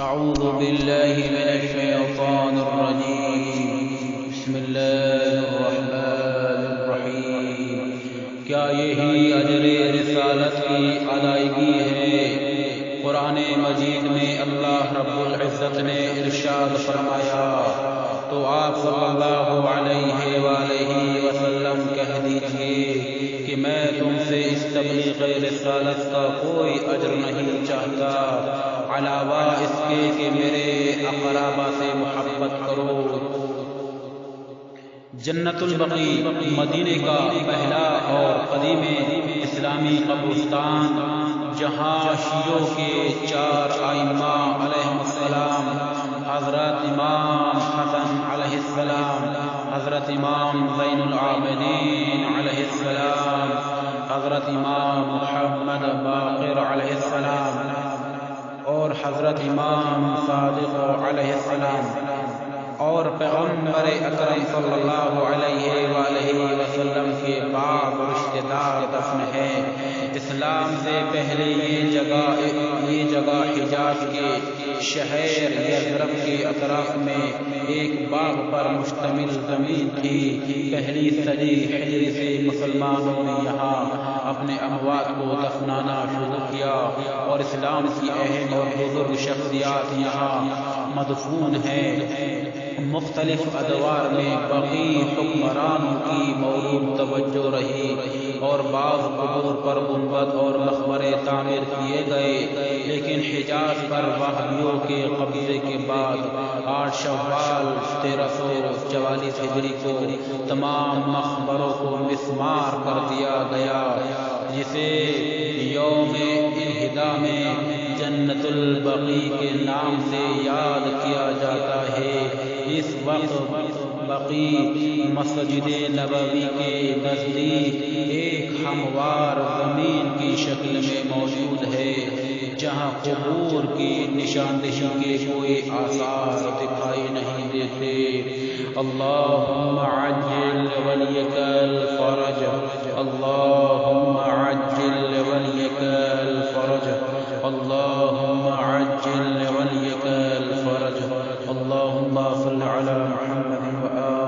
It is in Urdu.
أعوذ بالله من الشيطان الرجيم بسم الله الرحمن الرحیم۔ کیا یہی اجر رسالت کی ادائیگی ہے؟ قرآن مجید میں اللہ رب العزت نے ارشاد فرمایا تو آپ صلی اللہ علیہ وآلہ وسلم کہہ دیجئے کہ میں تم سے اس تبلیغ رسالت کا کوئی اجر نہیں چاہتا علاوہ اس کے کہ میرے اقربا سے محبت کرو۔ جنت البقیع مدینے کا پہلا اور قدیم اسلامی قبرستان، جہاں شیعوں کے چار ائمہ علیہ السلام، حضرت امام حسن علیہ السلام، حضرت امام زین العابدین علیہ السلام، حضرت امام محمد باقر علیہ السلام اور حضرت امام صادق علیہ السلام اور پیغمبر اکرم صلی اللہ علیہ وآلہ وسلم کے پاک رشتہ دار دفن ہے۔ اسلام سے پہلے یہ جگہ حجاز کے شہر یثرب کے اطراف میں ایک باغ پر مشتمل زمین تھی۔ پہلی صدی ہجری سے مسلمانوں نے یہاں اپنے اموات کو دفنانا شروع کیا اور اسلام کی اہم اور بزرگ شخصیات یہاں مدفون ہیں۔ مختلف ادوار میں باقی حکمرانوں کی موروث توجہ رہی اور بعض قبور پر گنبد اور مقبرے تعمیر کیے گئے، لیکن حجاز پر وہابیوں کے قبضے کے بعد 8 شوال 1344 ہجری کو تمام مقبروں کو مسمار کر دیا گیا، جسے یوم انہداء میں جنت البقیع کے نام سے یاد کیا جاتا ہے۔ اس وقت بقیع مسجد نبوی کے نزدیک ایک ہموار زمین کی شکل میں موجود ہے، جہاں قبور کی نشاندہی کے کوئی آثار دکھائی نہیں دیتے۔ اللہم عجل ولیک الفرج، اللہم عجل ولیک الفرج، اللہم عجل ولیک الفرج، اللہم صل علی محمد وآلہ